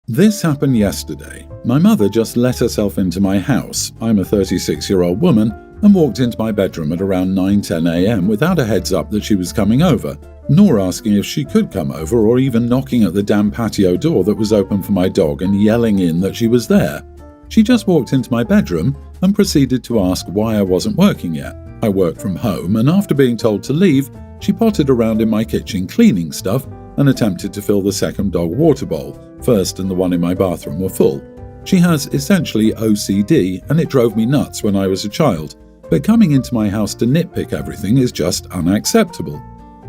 This happened yesterday. My mother just let herself into my house. I'm a 36-year-old woman and walked into my bedroom at around 9:10 a.m. without a heads up that she was coming over, nor asking if she could come over or even knocking at the damn patio door that was open for my dog and yelling in that she was there. She just walked into my bedroom and proceeded to ask why I wasn't working yet. I work from home, and after being told to leave, she potted around in my kitchen cleaning stuff and attempted to fill the second dog water bowl. First and the one in my bathroom were full. She has essentially OCD, and it drove me nuts when I was a child, but coming into my house to nitpick everything is just unacceptable.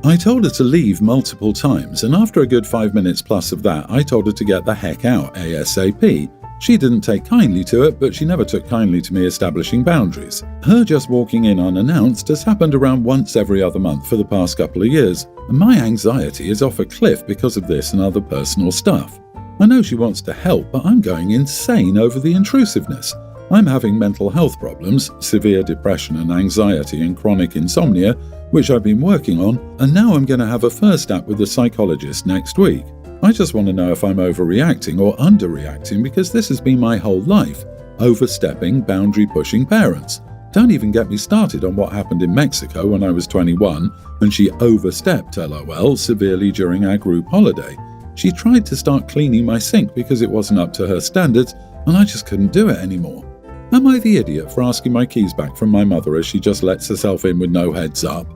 I told her to leave multiple times, and after a good 5 minutes plus of that, I told her to get the heck out ASAP. She didn't take kindly to it, but she never took kindly to me establishing boundaries. Her just walking in unannounced has happened around once every other month for the past couple of years, and my anxiety is off a cliff because of this and other personal stuff. I know she wants to help, but I'm going insane over the intrusiveness. I'm having mental health problems, severe depression and anxiety and chronic insomnia, which I've been working on, and now I'm going to have a first app with a psychologist next week. I just want to know if I'm overreacting or underreacting, because this has been my whole life. Overstepping, boundary-pushing parents. Don't even get me started on what happened in Mexico when I was 21, and she overstepped, LOL, severely during our group holiday. She tried to start cleaning my sink because it wasn't up to her standards, and I just couldn't do it anymore. Am I the idiot for asking my keys back from my mother as she just lets herself in with no heads up?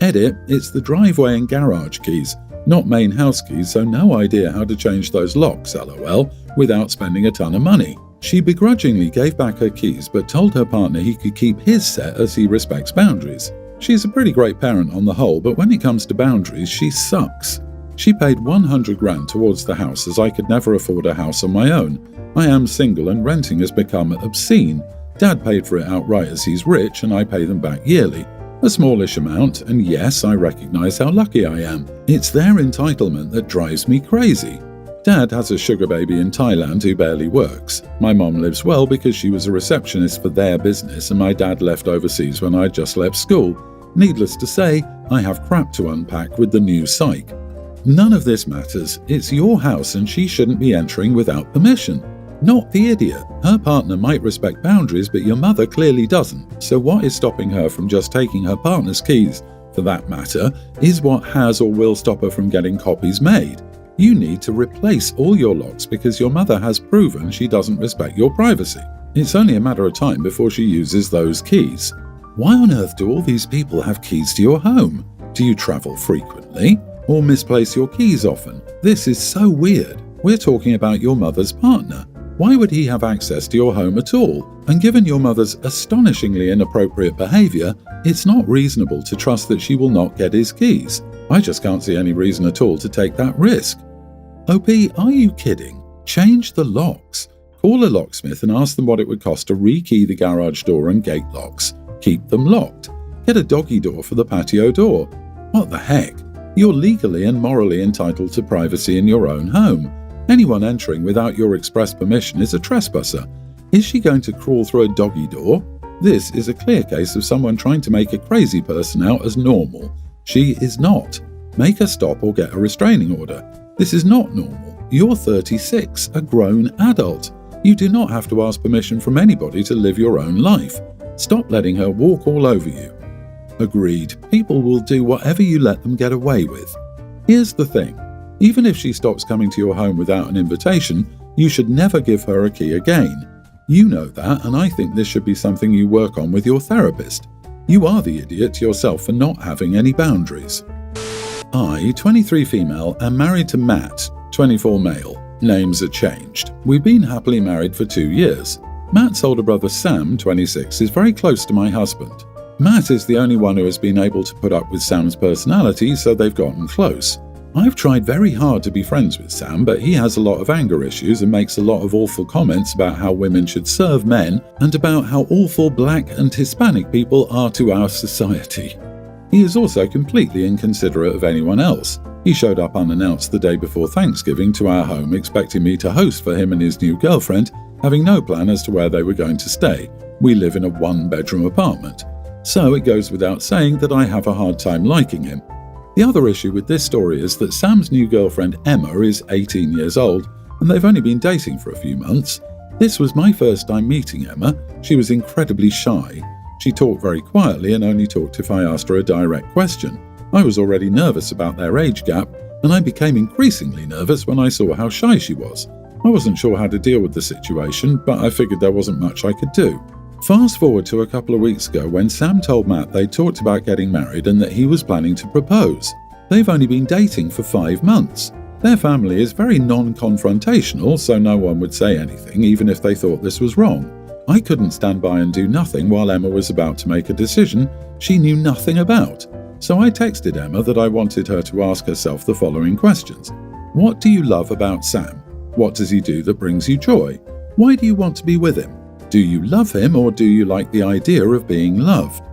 Edit, it's the driveway and garage keys, not main house keys, so no idea how to change those locks, LOL, without spending a ton of money. She begrudgingly gave back her keys but told her partner he could keep his set as he respects boundaries. She's a pretty great parent on the whole, but when it comes to boundaries, she sucks. She paid 100 grand towards the house as I could never afford a house on my own. I am single and renting has become obscene. Dad paid for it outright as he's rich and I pay them back yearly. A smallish amount, and yes, I recognise how lucky I am. It's their entitlement that drives me crazy. Dad has a sugar baby in Thailand who barely works. My mom lives well because she was a receptionist for their business, and my dad left overseas when I just left school. Needless to say, I have crap to unpack with the new psych. None of this matters. It's your house and she shouldn't be entering without permission. Not the idiot. Her partner might respect boundaries, but your mother clearly doesn't. So what is stopping her from just taking her partner's keys, for that matter, is what has or will stop her from getting copies made. You need to replace all your locks because your mother has proven she doesn't respect your privacy. It's only a matter of time before she uses those keys. Why on earth do all these people have keys to your home? Do you travel frequently? Or misplace your keys often? This is so weird. We're talking about your mother's partner. Why would he have access to your home at all? And given your mother's astonishingly inappropriate behaviour, it's not reasonable to trust that she will not get his keys. I just can't see any reason at all to take that risk. OP, are you kidding? Change the locks. Call a locksmith and ask them what it would cost to rekey the garage door and gate locks. Keep them locked. Get a doggy door for the patio door. What the heck? You're legally and morally entitled to privacy in your own home. Anyone entering without your express permission is a trespasser. Is she going to crawl through a doggy door? This is a clear case of someone trying to make a crazy person out as normal. She is not. Make her stop or get a restraining order. This is not normal. You're 36, a grown adult. You do not have to ask permission from anybody to live your own life. Stop letting her walk all over you. Agreed. People will do whatever you let them get away with. Here's the thing. Even if she stops coming to your home without an invitation, you should never give her a key again. You know that, and I think this should be something you work on with your therapist. You are the idiot yourself for not having any boundaries. I, 23 female, am married to Matt, 24 male. Names are changed. We've been happily married for 2 years. Matt's older brother Sam, 26, is very close to my husband. Matt is the only one who has been able to put up with Sam's personality, so they've gotten close. I've tried very hard to be friends with Sam, but he has a lot of anger issues and makes a lot of awful comments about how women should serve men and about how awful black and Hispanic people are to our society. He is also completely inconsiderate of anyone else. He showed up unannounced the day before Thanksgiving to our home expecting me to host for him and his new girlfriend, having no plan as to where they were going to stay. We live in a one-bedroom apartment. So it goes without saying that I have a hard time liking him. The other issue with this story is that Sam's new girlfriend Emma is 18 years old and they've only been dating for a few months. This was my first time meeting Emma. She was incredibly shy. She talked very quietly and only talked if I asked her a direct question. I was already nervous about their age gap, and I became increasingly nervous when I saw how shy she was. I wasn't sure how to deal with the situation, but I figured there wasn't much I could do. Fast forward to a couple of weeks ago when Sam told Matt they talked about getting married and that he was planning to propose. They've only been dating for 5 months. Their family is very non-confrontational, so no one would say anything even if they thought this was wrong. I couldn't stand by and do nothing while Emma was about to make a decision she knew nothing about. So I texted Emma that I wanted her to ask herself the following questions. What do you love about Sam? What does he do that brings you joy? Why do you want to be with him? Do you love him or do you like the idea of being loved?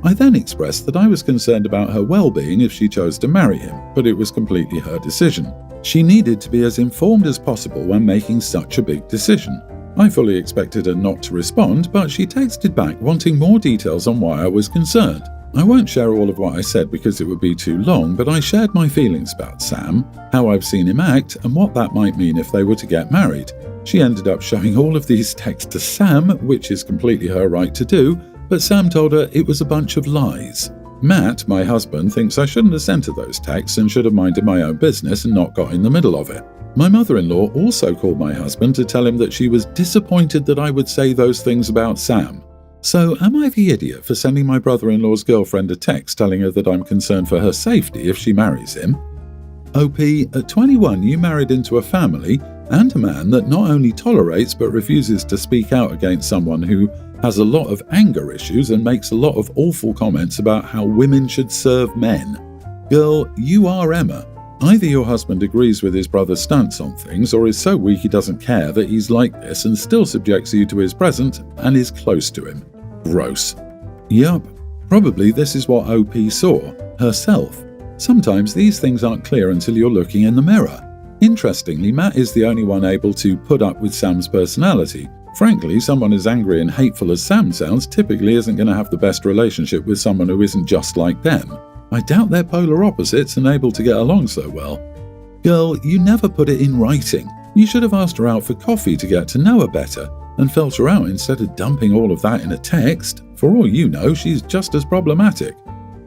I then expressed that I was concerned about her well-being if she chose to marry him, but it was completely her decision. She needed to be as informed as possible when making such a big decision. I fully expected her not to respond, but she texted back wanting more details on why I was concerned. I won't share all of what I said because it would be too long, but I shared my feelings about Sam, how I've seen him act, and what that might mean if they were to get married. She ended up showing all of these texts to Sam, which is completely her right to do, but Sam told her it was a bunch of lies. Matt, my husband, thinks I shouldn't have sent her those texts and should have minded my own business and not got in the middle of it. My mother-in-law also called my husband to tell him that she was disappointed that I would say those things about Sam. So am I the idiot for sending my brother-in-law's girlfriend a text telling her that I'm concerned for her safety if she marries him? OP, at 21 you married into a family and a man that not only tolerates but refuses to speak out against someone who has a lot of anger issues and makes a lot of awful comments about how women should serve men. Girl, you are Emma. Either your husband agrees with his brother's stance on things or is so weak he doesn't care that he's like this and still subjects you to his presence and is close to him. Gross. Yup, probably this is what OP saw, herself. Sometimes these things aren't clear until you're looking in the mirror. Interestingly, Matt is the only one able to put up with Sam's personality. Frankly, someone as angry and hateful as Sam sounds typically isn't going to have the best relationship with someone who isn't just like them. I doubt they're polar opposites and able to get along so well. Girl, you never put it in writing. You should have asked her out for coffee to get to know her better and felt her out instead of dumping all of that in a text. For all you know, she's just as problematic.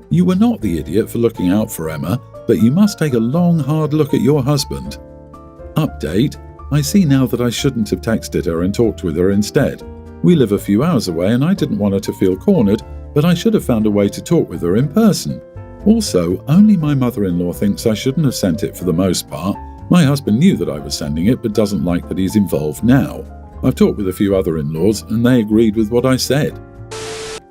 You were not the idiot for looking out for Emma, but you must take a long, hard look at your husband. Update: I see now that I shouldn't have texted her and talked with her instead. We live a few hours away and I didn't want her to feel cornered, but I should have found a way to talk with her in person. Also, only my mother-in-law thinks I shouldn't have sent it for the most part. My husband knew that I was sending it but doesn't like that he's involved now. I've talked with a few other in-laws and they agreed with what I said.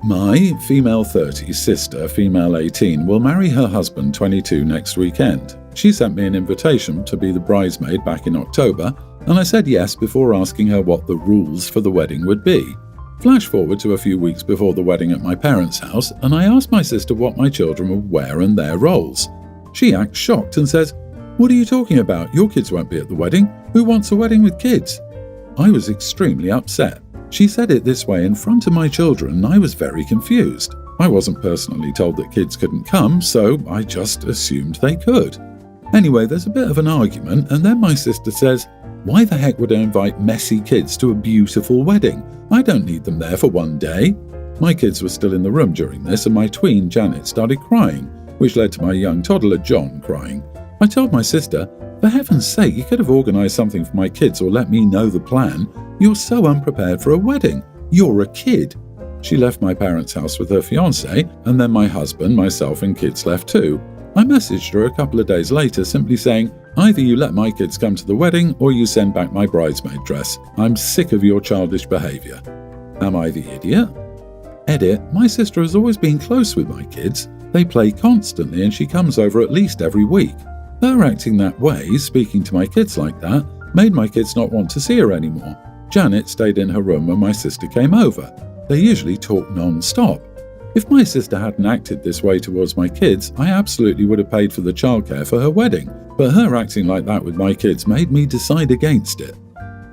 My female 30 sister, female 18, will marry her husband 22 next weekend. She sent me an invitation to be the bridesmaid back in October, and I said yes before asking her what the rules for the wedding would be. Flash forward to a few weeks before the wedding at my parents' house, and I asked my sister what my children would wear and their roles. She acts shocked and says, "What are you talking about? Your kids won't be at the wedding. Who wants a wedding with kids?" I was extremely upset. She said it this way in front of my children and I was very confused. I wasn't personally told that kids couldn't come, so I just assumed they could. Anyway, there's a bit of an argument and then my sister says, "Why the heck would I invite messy kids to a beautiful wedding? I don't need them there for one day." My kids were still in the room during this and my tween Janet started crying, which led to my young toddler John crying. I told my sister, "For heaven's sake, you could have organised something for my kids or let me know the plan. You're so unprepared for a wedding. You're a kid." She left my parents' house with her fiancé, and then my husband, myself and kids left too. I messaged her a couple of days later simply saying, "Either you let my kids come to the wedding or you send back my bridesmaid dress. I'm sick of your childish behaviour." Am I the idiot? Edit: my sister has always been close with my kids. They play constantly and she comes over at least every week. Her acting that way, speaking to my kids like that, made my kids not want to see her anymore. Janet stayed in her room when my sister came over. They usually talk non-stop. If my sister hadn't acted this way towards my kids, I absolutely would have paid for the childcare for her wedding, but her acting like that with my kids made me decide against it.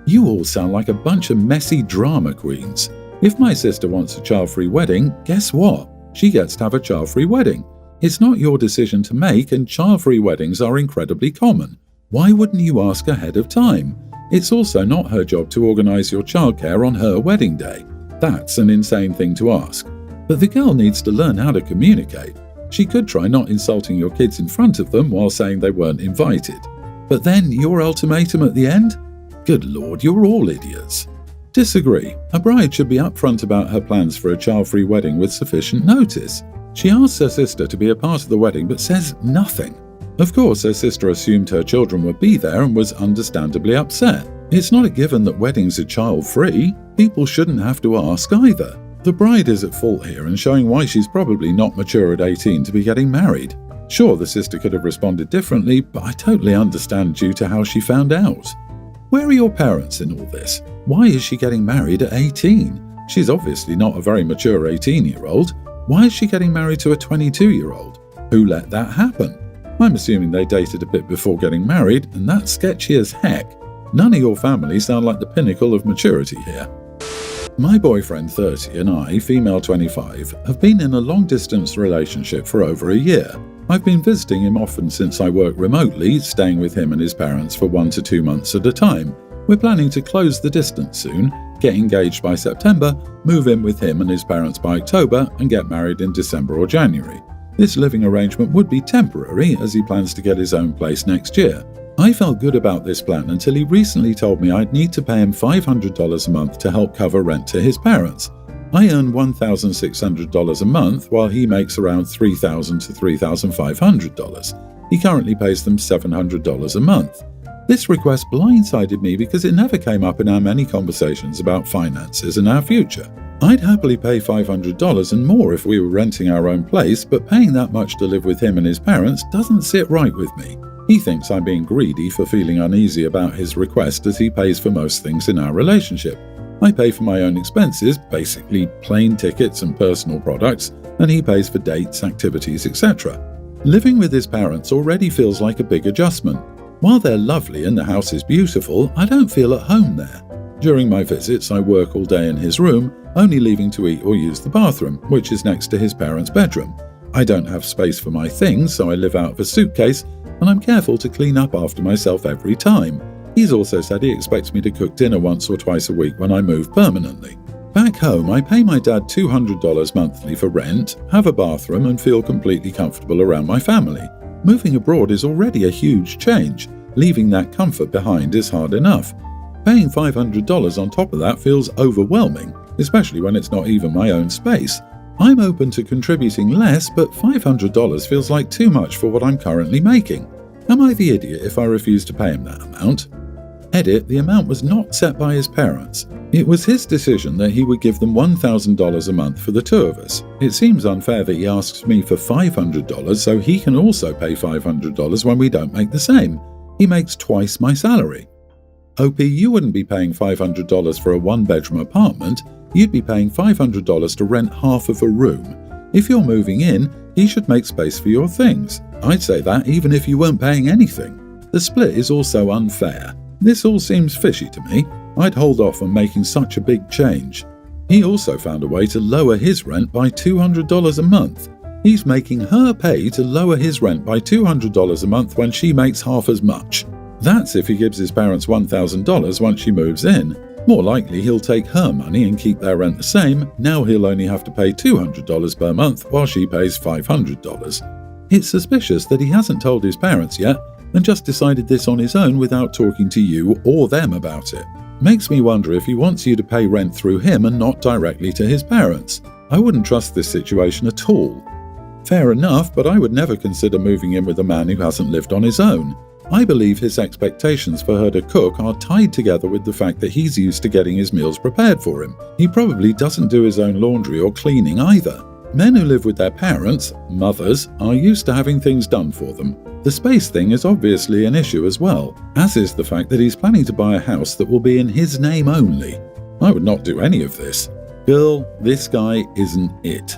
You all sound like a bunch of messy drama queens. If my sister wants a child-free wedding, guess what? She gets to have a child-free wedding. It's not your decision to make, and child-free weddings are incredibly common. Why wouldn't you ask ahead of time? It's also not her job to organise your childcare on her wedding day. That's an insane thing to ask. But the girl needs to learn how to communicate. She could try not insulting your kids in front of them while saying they weren't invited. But then your ultimatum at the end? Good Lord, you're all idiots. Disagree. A bride should be upfront about her plans for a child-free wedding with sufficient notice. She asks her sister to be a part of the wedding but says nothing. Of course, her sister assumed her children would be there and was understandably upset. It's not a given that weddings are child-free. People shouldn't have to ask either. The bride is at fault here and showing why she's probably not mature at 18 to be getting married. Sure, the sister could have responded differently, but I totally understand due to how she found out. Where are your parents in all this? Why is she getting married at 18? She's obviously not a very mature 18-year-old. Why is she getting married to a 22-year-old? Who let that happen? I'm assuming they dated a bit before getting married, and that's sketchy as heck. None of your family sound like the pinnacle of maturity here. My boyfriend 30 and I, female 25, have been in a long-distance relationship for over a year. I've been visiting him often since I work remotely, staying with him and his parents for 1 to 2 months at a time. We're planning to close the distance soon, get engaged by September, move in with him and his parents by October, and get married in December or January. This living arrangement would be temporary as he plans to get his own place next year. I felt good about this plan until he recently told me I'd need to pay him $500 a month to help cover rent to his parents. I earn $1,600 a month while he makes around $3,000 to $3,500. He currently pays them $700 a month. This request blindsided me because it never came up in our many conversations about finances and our future. I'd happily pay $500 and more if we were renting our own place, but paying that much to live with him and his parents doesn't sit right with me. He thinks I'm being greedy for feeling uneasy about his request as he pays for most things in our relationship. I pay for my own expenses, basically plane tickets and personal products, and he pays for dates, activities, etc. Living with his parents already feels like a big adjustment. While they're lovely and the house is beautiful, I don't feel at home there. During my visits, I work all day in his room, only leaving to eat or use the bathroom, which is next to his parents' bedroom. I don't have space for my things, so I live out of a suitcase, and I'm careful to clean up after myself every time. He's also said he expects me to cook dinner once or twice a week when I move permanently. Back home, I pay my dad $200 monthly for rent, have a bathroom, and feel completely comfortable around my family. Moving abroad is already a huge change. Leaving that comfort behind is hard enough. Paying $500 on top of that feels overwhelming, especially when it's not even my own space. I'm open to contributing less, but $500 feels like too much for what I'm currently making. Am I the idiot if I refuse to pay him that amount? Edit, the amount was not set by his parents. It was his decision that he would give them $1,000 a month for the two of us. It seems unfair that he asks me for $500 so he can also pay $500 when we don't make the same. He makes twice my salary. OP, you wouldn't be paying $500 for a one-bedroom apartment. You'd be paying $500 to rent half of a room. If you're moving in, he should make space for your things. I'd say that even if you weren't paying anything. The split is also unfair. This all seems fishy to me. I'd hold off on making such a big change. He also found a way to lower his rent by $200 a month. He's making her pay to lower his rent by $200 a month when she makes half as much. That's if he gives his parents $1,000 once she moves in. More likely he'll take her money and keep their rent the same. Now he'll only have to pay $200 per month while she pays $500. It's suspicious that he hasn't told his parents yet and just decided this on his own without talking to you or them about it. Makes me wonder if he wants you to pay rent through him and not directly to his parents. I wouldn't trust this situation at all. Fair enough, but I would never consider moving in with a man who hasn't lived on his own. I believe his expectations for her to cook are tied together with the fact that he's used to getting his meals prepared for him. He probably doesn't do his own laundry or cleaning either. Men who live with their parents, mothers, are used to having things done for them. The space thing is obviously an issue as well, as is the fact that he's planning to buy a house that will be in his name only. I would not do any of this. Girl, this guy isn't it.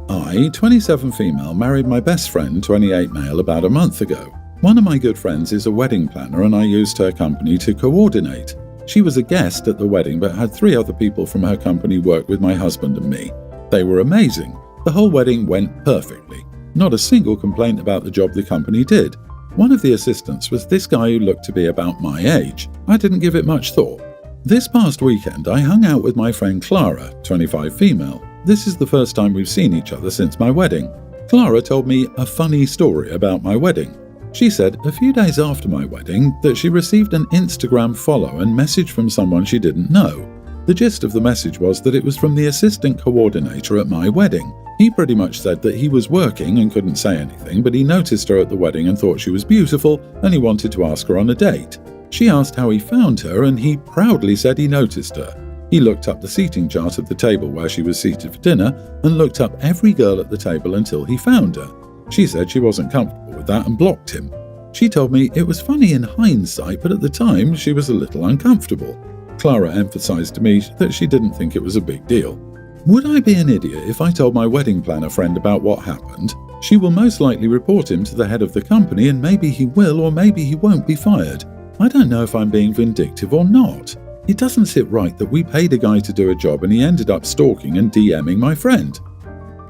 I, 27 female, married my best friend, 28 male, about a month ago. One of my good friends is a wedding planner and I used her company to coordinate. She was a guest at the wedding but had 3 other people from her company work with my husband and me. They were amazing. The whole wedding went perfectly. Not a single complaint about the job the company did. One of the assistants was this guy who looked to be about my age. I didn't give it much thought. This past weekend, I hung out with my friend Clara, 25 female. This is the first time we've seen each other since my wedding. Clara told me a funny story about my wedding. She said a few days after my wedding that she received an Instagram follow and message from someone she didn't know. The gist of the message was that it was from the assistant coordinator at my wedding. He pretty much said that he was working and couldn't say anything, but he noticed her at the wedding and thought she was beautiful and he wanted to ask her on a date. She asked how he found her and he proudly said he noticed her. He looked up the seating chart of the table where she was seated for dinner and looked up every girl at the table until he found her. She said she wasn't comfortable with that and blocked him. She told me it was funny in hindsight, but at the time she was a little uncomfortable. Clara emphasized to me that she didn't think it was a big deal. Would I be an idiot if I told my wedding planner friend about what happened? She will most likely report him to the head of the company and maybe he will or maybe he won't be fired. I don't know if I'm being vindictive or not. It doesn't sit right that we paid a guy to do a job and he ended up stalking and DMing my friend.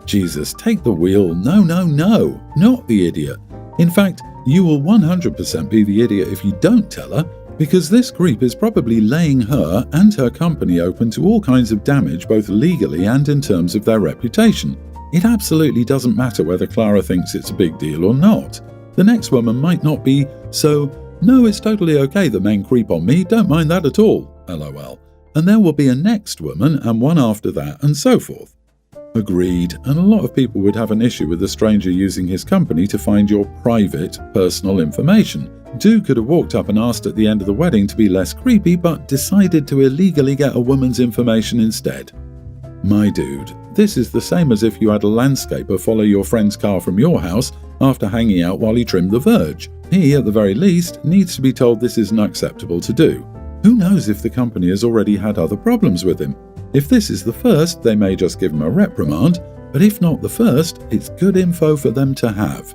Jesus, take the wheel. No, not the idiot. In fact, you will 100% be the idiot if you don't tell her, because this creep is probably laying her and her company open to all kinds of damage both legally and in terms of their reputation. It absolutely doesn't matter whether Clara thinks it's a big deal or not. The next woman might not be, so, no, it's totally okay that men creep on me, don't mind that at all, lol. And there will be a next woman and one after that and so forth. Agreed, and a lot of people would have an issue with a stranger using his company to find your private, personal information. Dude could have walked up and asked at the end of the wedding to be less creepy, but decided to illegally get a woman's information instead. My dude, this is the same as if you had a landscaper follow your friend's car from your house after hanging out while he trimmed the verge. He, at the very least, needs to be told this isn't acceptable to do. Who knows if the company has already had other problems with him? If this is the first, they may just give him a reprimand, but if not the first, it's good info for them to have.